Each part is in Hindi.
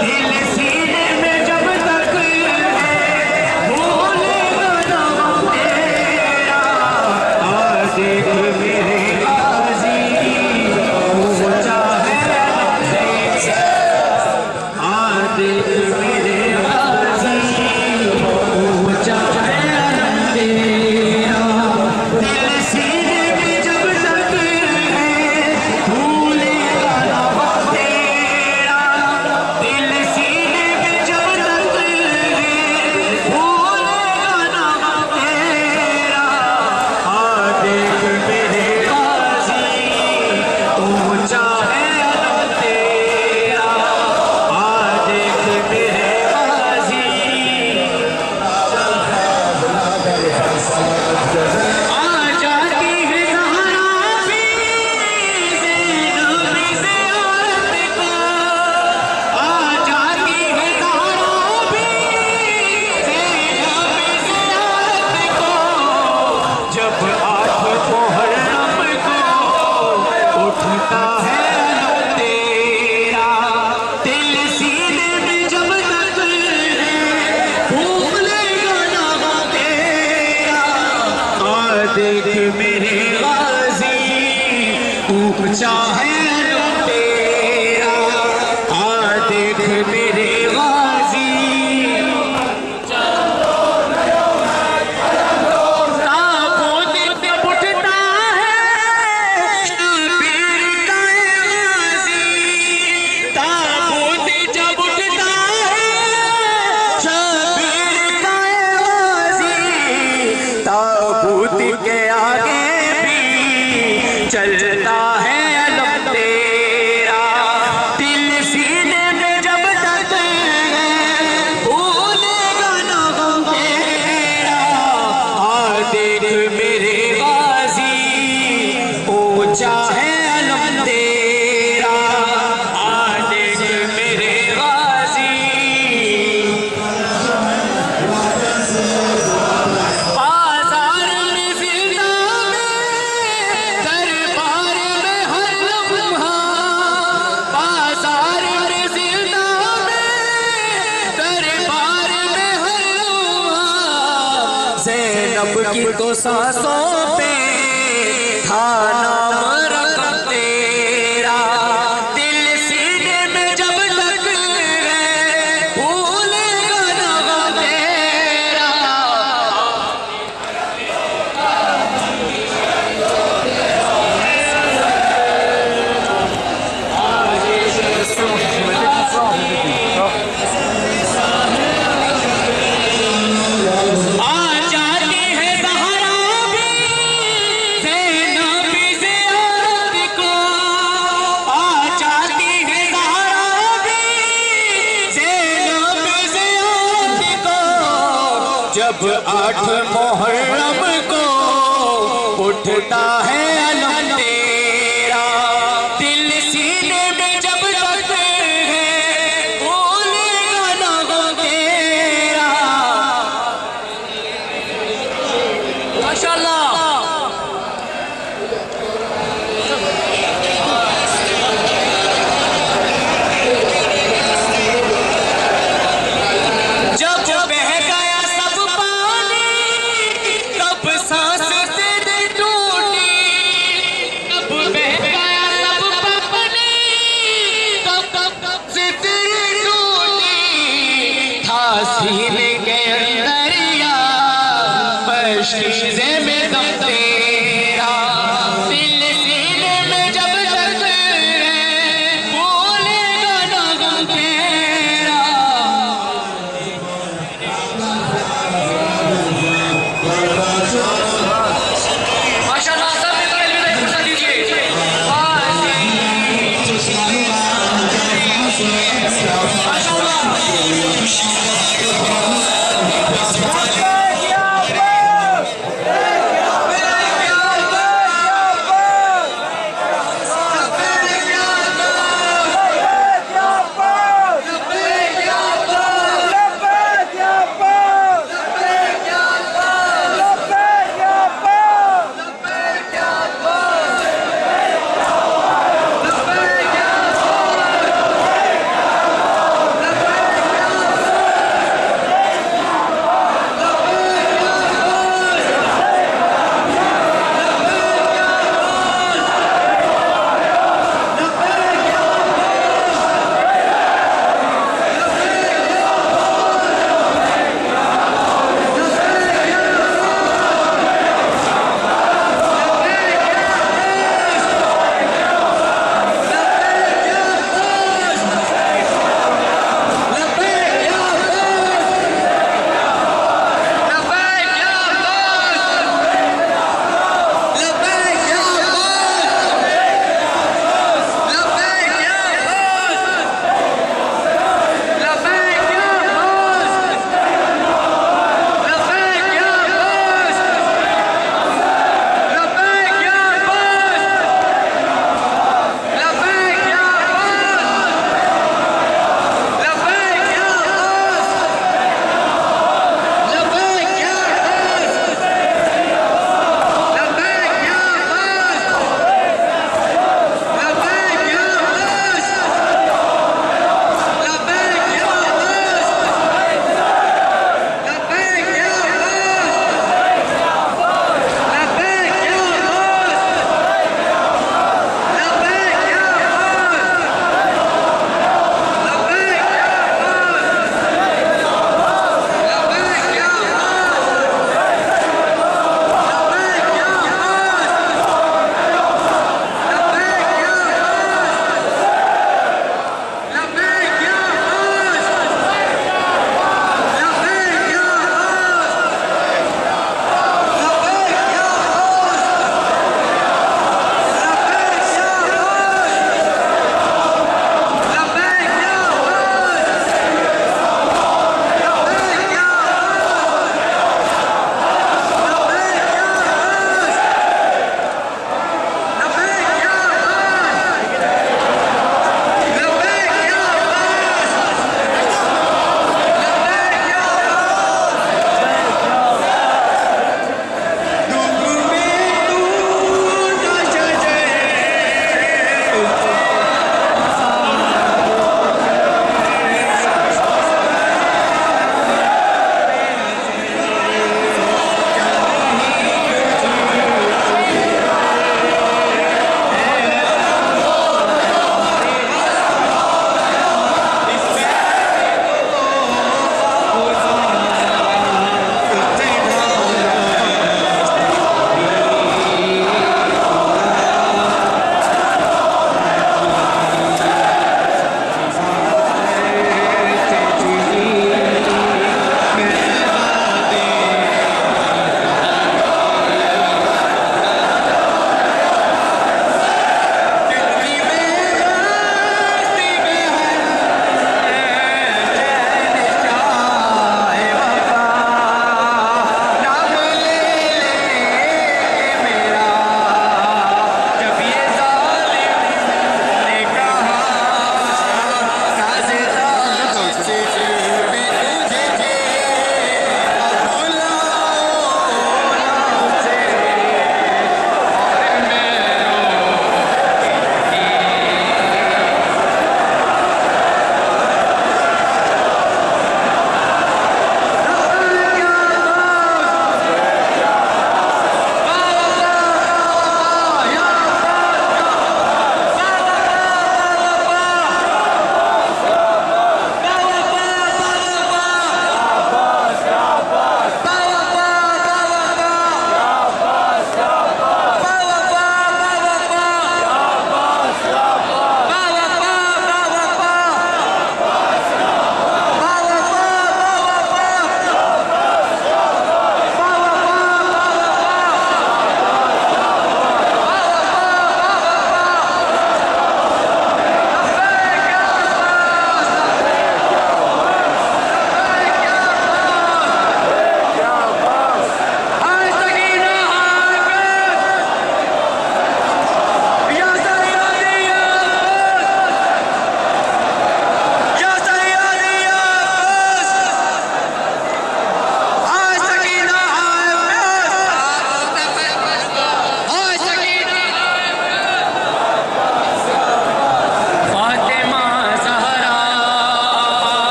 दिल सीने में जब तक भूलेगा ना तेरा, देख मेरे गाजी ऊंचा है देख मेरे गाजी ऊंचा है तेरा। दिल सीने में जब तक भूलेगा ना तेरा, दिल सीने में जब तक भूलेगा ना तेरा, देख मेरे गाजी ऊंचा है तेरा, देख मेरे गाजी। आ जाती है ज़हरा भी ज़ैनब ज़ियारत को, आ जाती है ज़हरा भी ज़ैनब ज़ियारत को, जब 8 मुहर्रम को उठता है अलम तेरा। दिल सीने में जब तक भूलेगा ना तेरा, देख मेरे गाजी ऊंचा है अलम तेरा, देख मेरे गाजी। ताबूत जब उठता है शबीर का गाजी, ताबूत जब उठता है शबीर का गाजी, ताबूत के आगे भी चलता है अलम तेरा। दिल सीने में जब तक भूलेगा ना गम तेरा, देख मेरे गाजी ऊंचा है अलम तेरा, देख मेरे गाजी। बाजार में जिंदा में दरबार में हर लम्हा, बाजार में जिंदा में दरबार में हर लम्हा, ज़ैनब की तो सांसों पे था नाम रकम तेरा। दिल सीने में जब तक भूलेगा ना गम तेरा, आ जाती है ज़हरा भी ज़ैनब ज़ियारत को, आ जाती है ज़हरा भी ज़ैनब ज़ियारत को, जब 8 मुहर्रम को उठता है अलम तेरा। दिल सीने में जब तक भूलेगा ना गम तेरा। माशाअल्लाह। जब बह गया सब पानी, तब सांस तेरी टूटी, तब बह गया सब पानी, तब से तेरी टूटी, था सीने के अंदर या बशीज़े में दम तेरा। दिल सीने में जब तक भूलेगा ना गम तेरा, माशाअल्लाह। सब मिलकर अलविदा फुर्सत दीजिए।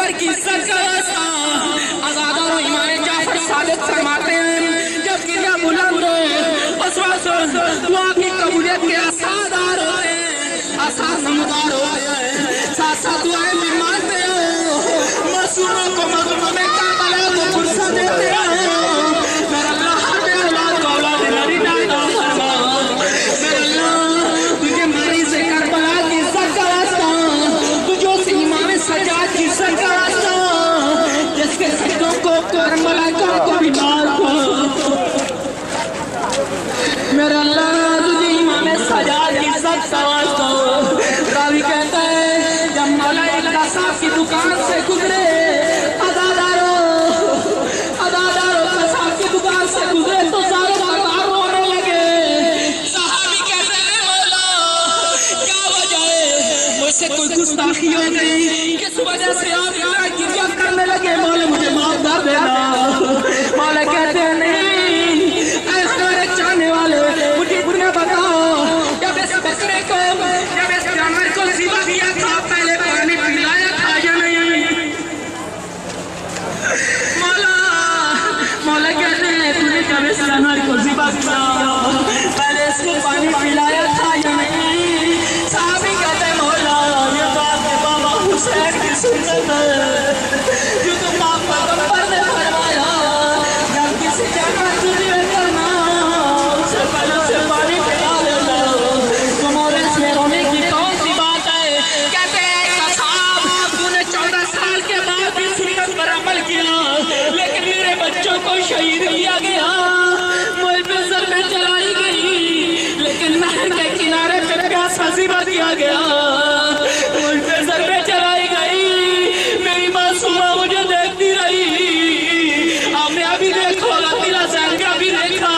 पैगंबर की इज्जत का वास्ता आज़ाद और इमाम जाफर सादिक फरमाते हैं जब गिरिया बुलंद हो उस वक्त दुआ की कबूलियत के आसादार होते हैं, आसार नमदार होते हैं, साथ साथ दुआएं भी मानते हो, मासूमों को मज़लूमों में करबला को फुर्सत देते हो। मेरा अल्लाह हर औलाद को औलाद नबीना अता फरमा। मेरा अल्लाह तुझे मरी से करबला की इज्जत का वास्ता, तुझे उस इमाम सज्जाद की इज्जत का वास्ता जिसके सज्जों को करबला को भी मार दो। मेरा अल्लाह तुझे इमाम सज्जाद की इज्जत का वास्ता। रावी कहता है जब मौला इल्ला साहब की दुकान से गुजरे, अदादारों साहब की दुकान से गुजरे तो सारे सरदार रोने लगे। साहबी कहते हैं मौला क्या वजह है, मुझसे कोई गुस्ताखी हो गई, किस वजह से आप इतना गिरिया करने लगे, मौला मुझे माफ कर देना। मौला कहते हैं नहीं ऐसे चाहने वाले मुझे इतना बताओ, जब इस बकरे को जब इस जानवर को ज़िबा किया था पहले पानी पिलाया था या नहीं? मौला कहते हैं तूने जब इस जानवर को ज़िबा किया पहले इसको पानी पिलाया था या नहीं? साहबी कहते हैं मौला ये तो आपके बाबा हुसैन की सुन्नत है जो तो पाक पैगंबर ने फरमाया जब किसी जानवर को ज़िबा करना उससे पहले उसे पानी पिला लेना। तुम्हारे इसमें रोने की कौन सी बात है? कहते हैं साहब तूने 14 साल के बाद भी सुन्नत पर अमल किया, लेकिन मेरे बच्चों को शहीद किया गया, मुझ पे सर में चलाई गई, लेकिन नहर के किनारे पे प्यासा ज़िबा किया गया, मुझ पे सर में चलाई गई। मेरी मासूमा मुझे देखती रही, आपने अभी देखो लतीला सैन का भी देखा,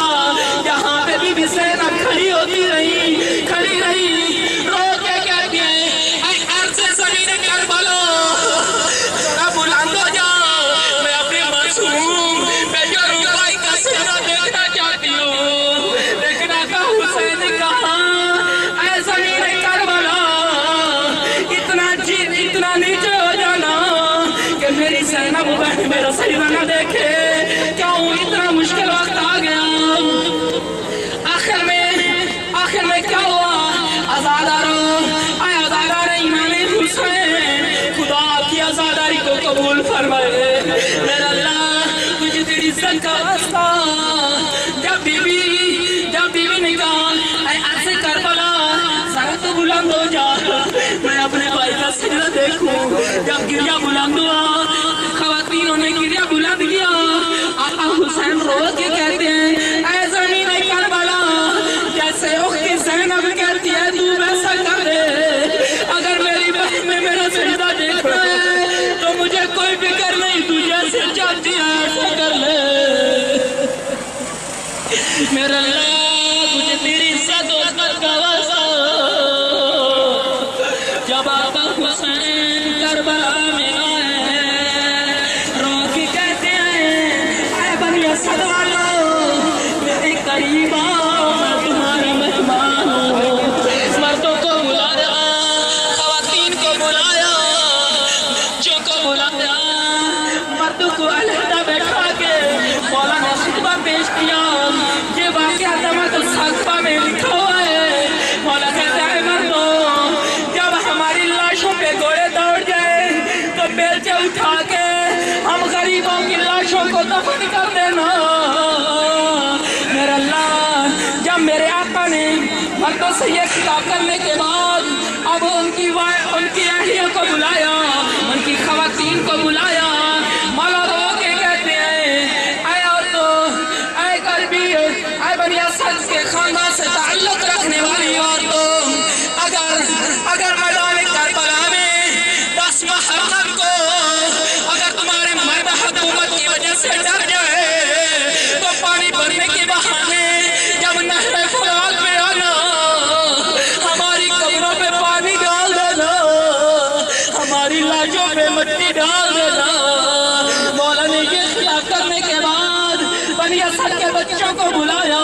यहाँ पे भी सैनब खड़ी होती रही, खड़ी रही रो के कहती है अर्ज़ ज़मीन करबला थोड़ा बुलंद हो जाओ, मैं अपने मासूम बेटे रुबाई का चेहरा देखना चाहती हूँ। लेकिन आका हुसैन ने कहा ऐ ज़मीन करबला इतना नीचे हो जाना कि मेरी ज़ैनब बहन मेरा सजदा न देखे। क्यों इतना मुश्किल वक्त आ गया? आखिर में क्या हुआ? आज़ादारों इमाम हुसैन खुदा की आज़ादारी को कबूल फरमाए। मेरा अल्लाह तुझे तेरी इज्जत का वास्ता जब बीवी ने कहा ऐसे करबला सर तो बुलंद हो जा, मैं अपने भाई का सजदा देखूं। जब गिरिया बुलंद हुआ, खवातीनों ने गिरिया बुलंद किया, आका हुसैन रो के कहते हैं ऐ ज़मीन करबला जैसे उख्ती ज़ैनब कहती है तू वैसा कर दे, अगर मेरी बहन ने मेरा सजदा देखना है तो मुझे कोई फिक्र नहीं, तू जैसे चाहती है ऐसा कर ले। मेरा अल्लाह तुझे तेरी इज्जत और का वास्ता। जब आका हुसैन करबला में आए रो के कहते हैं ऐ बनी असद वालों मेरे करीब आओ, मैं तुम्हारा मेहमान हूँ। मर्दों को बुलाया, खवातीन को बुलाया, बच्चों को बुलाया, मर्दों को अलहदा बैठा के मौला ने खुतबा पेश किया। ये वाक़या तमाकुल साक़िबा में लिखा हुआ है। मौला कहता है मर्दों जब हमारी लाशों पे घोड़े दौड़ जाए तो बेलचे उठा के हम गरीबों की लाशों को दफन कर देना। मेरा अल्लाह जब मेरे आका ने मर्दों से ये खिताब करने के बाद अब उनकी अहलियों को बुलाया, उनकी खवातीन को बुलाया, मौला रो के कहते हैं ऐ औरतों, ऐ गरीबी, ऐ बनी असद के खानदान से ताल्लुक रखने वाली औरतों, अगर मैदान करबला में 10 मुहर्रम को अगर तुम्हारे मर्द हुकूमत की वजह से डर जाए तो पानी भरने के बहाने जब नहर फुरात में आना, हमारी कब्रों पे पानी डाल देना, हमारी लाशों पे मिट्टी डाल देना। मौला ने ये खिलाफ करने के बाद बनी असद के बच्चों को बुलाया,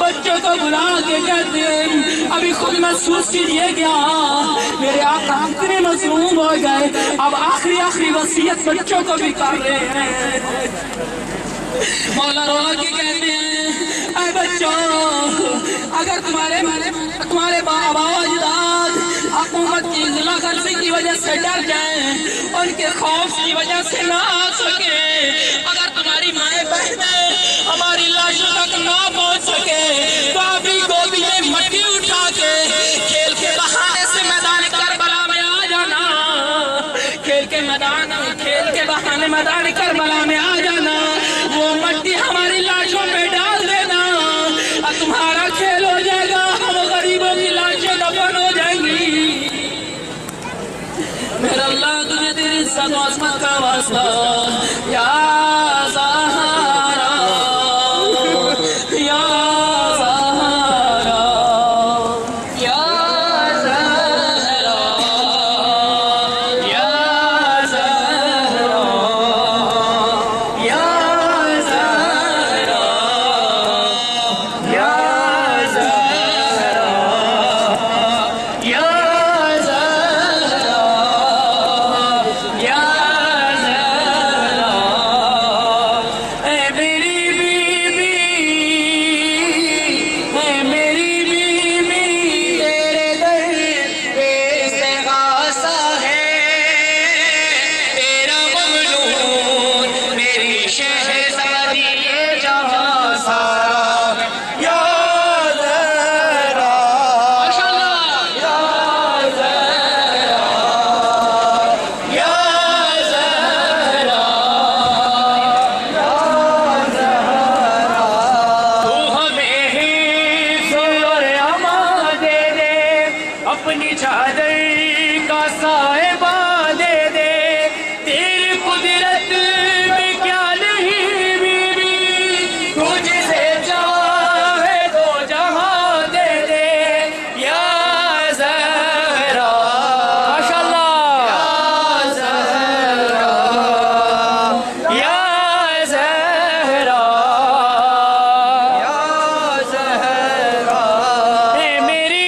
बच्चों को बुला के कहते हैं अभी खुद महसूस कीजिए क्या मेरे आका इतने मजलूम हो गए, अब आखिरी आखिरी वसीयत बच्चों को भी कर रहे हैं। मौला रोला के कहते हैं, ऐ बच्चों, अगर तुम्हारे बाबा अजदाद हुकूमत की ज़िला गर्जी की वजह से डर जाए, उनके खौफ की वजह से ना आ सके, अगर तुम्हारी माएँ बहनें हमारी लाशों तक ना पहुंच सके, तो अभी गोदी में मट्टी उठा के खेल के बहाने से मैदान करबला में आ जाना। खेल के बहाने मैदान करबला में आ जाना। वो मट्टी हमारी लाशों पे डाल देना और तुम्हारा खेल हो जाएगा। हम गरीबों की लाशें दफन हो जाएंगी। मेरा अल्लाह तुझे तेरी इज्जत और अज़मत का वास्ता, या सहारा, या सहारा, या ज़हरा, या ज़हरा, या ज़हरा, या ज़हरा, या अपनी चादर का साहिबा दे दे, तेरी कुदरत में क्या नहीं बीबी, तुझसे चाहे तो जहां दे दे, या ज़हरा, माशाअल्लाह, या ज़हरा, या ज़हरा, या ज़हरा, मेरी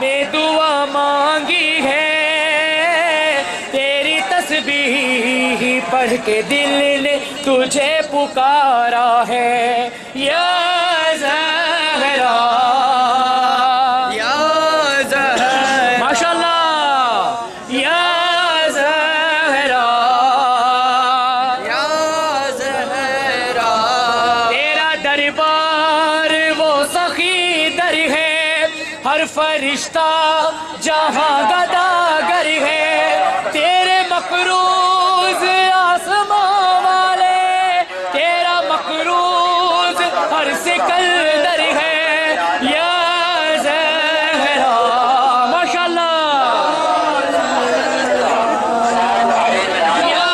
में दुआ मांगी है, तेरी तस्बीह पढ़ के दिल ने तुझे पुकारा है, या ज़हरा, या ज़हरा, माशाअल्लाह, या ज़हरा, या ज़हरा, तेरा दरबार वो सखी दर है, हर फरिश्ता जहां गदागर है, तेरे मकरूज आसमां वाले, तेरा मकरूज हर सिकंदर है, या ज़हरा, माशाअल्लाह, या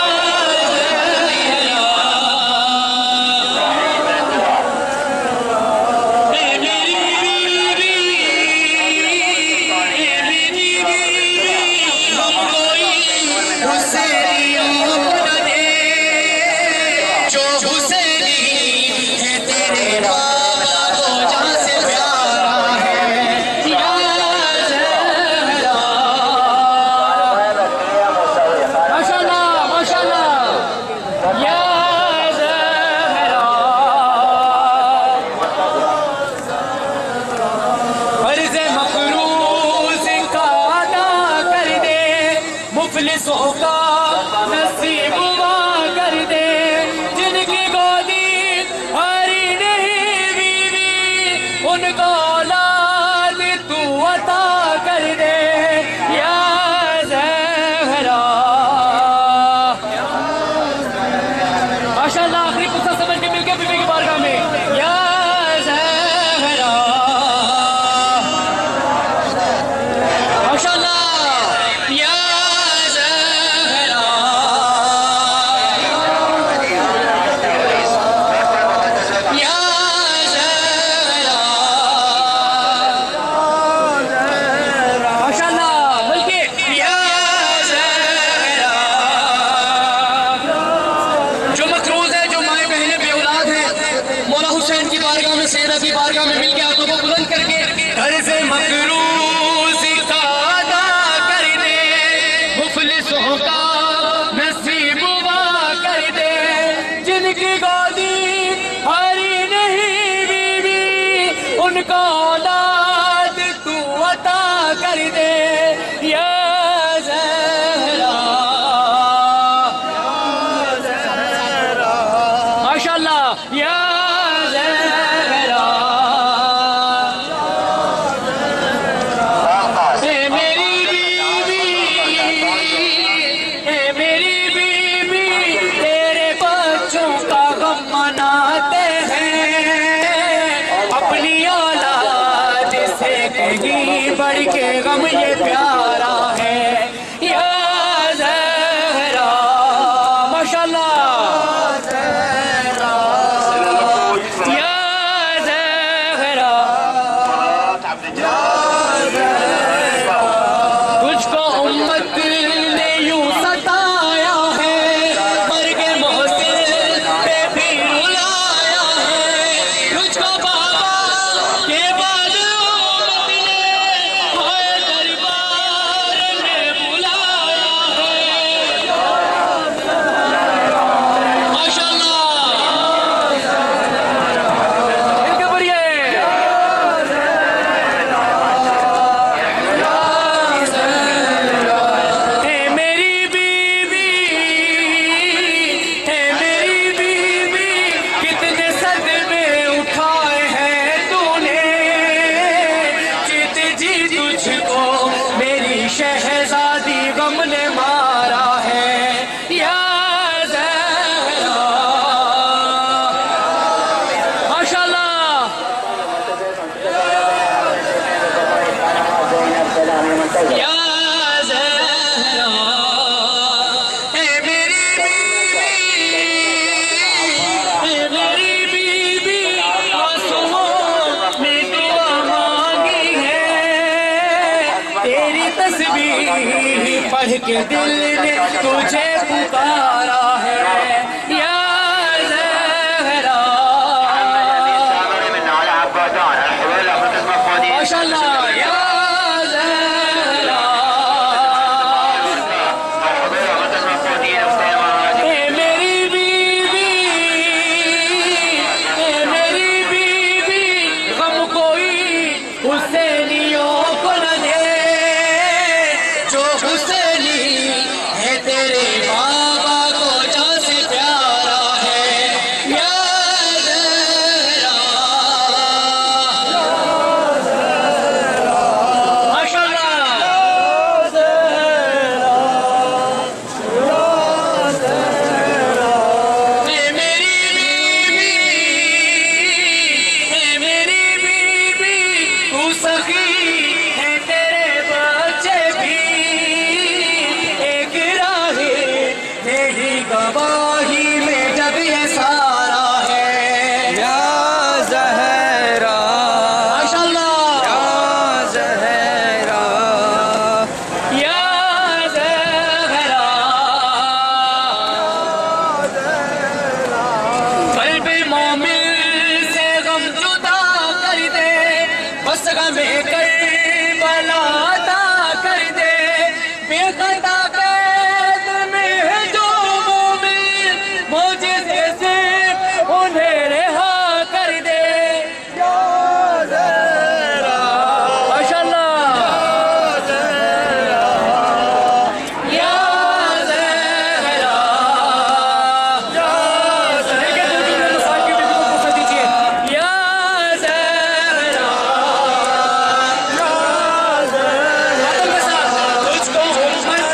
मुफलिसों का नसीब हुआ कर दे, जिनकी गोदी हरी नहीं बीवी, उनको औलाद तू अता कर दे, या ज़हरा, माशाअल्लाह, आखिरी कुत्ता समझ के मिल गया बीवी की बारगाह में, या ज़हरा, माशाअल्लाह, या मुझको औलाद तू अता कर दे या ज़हरा। माशाअल्लाह या ज़हरा। ए मेरी बीवी, ए मेरी बीवी, तेरे बच्चों का गम मनाते हैं, अपनी औलाद से कहीं बढ़ के गम ये प्यारा है या ज़हरा। माशाअल्लाह या ज़हरा। तुझको उम्मत ने यूं सताया है, मर्गे मोहसिन पे भी रुलाया है। तुझको बाबा के बाद उम्मत ने हाय दरबार में बुलाया है। माशाअल्लाह इनके बढ़िए। हे मेरी बीवी, हे मेरी बीवी, कितने सदमे उठाए हैं तूने, जीत जी तुझको मेरी शहजादी गम ने मारा है या ज़हरा। माशाअल्लाह या ज़हरा। हे मेरी बीवी, हे मेरी बीवी, आंसुओं में दुआ मांगी है, तेरी तस्बीह पढ़ के दिल ने तुझे पुकारा है या ज़हरा। माशाअल्लाह या ज़हरा। हे मेरी बीवी, हे मेरी बीवी, गम कोई हुसैनियों को न दे, जो हुसैनी है तेरे बाबा को जान से प्यारा है या ज़हरा। माशाअल्लाह हे मेरी बीवी, हे मेरी बीवी, तू सखी है तेरे बच्चे भी, एक राहे तेरी गवाही में जब ये सारा है या ज़हरा। माशाअल्लाह या ज़हरा। या ज़हरा। क़ल्ब मोमिन से गम जुदा कर दे, बस गमे करबला अता कर दे, बेखता कैद में है जो मोमिन, मौजिज़े से उन्हें रिहा कर दे या ज़हरा। माशाअल्लाह या ज़हरा। देखिए दूसरी मेरे साथ की बीवी को पूछ दीजिए या ज़हरा। आदम के साथ तुझको उम्मत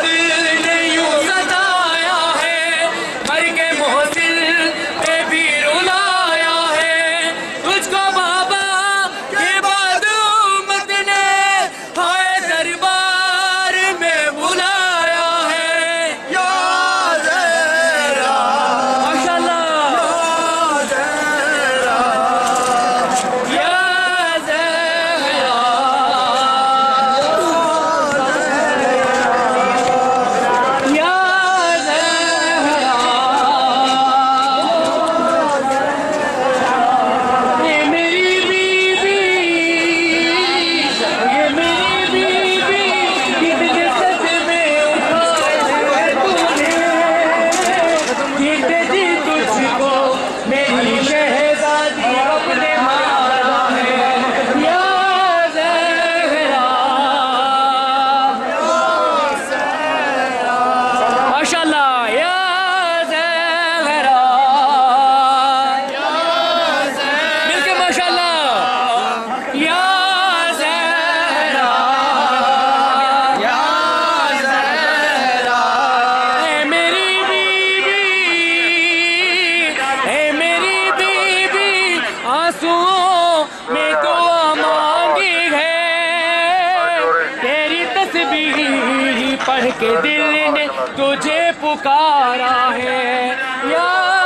पढ़ के दिल ने तुझे पुकारा है या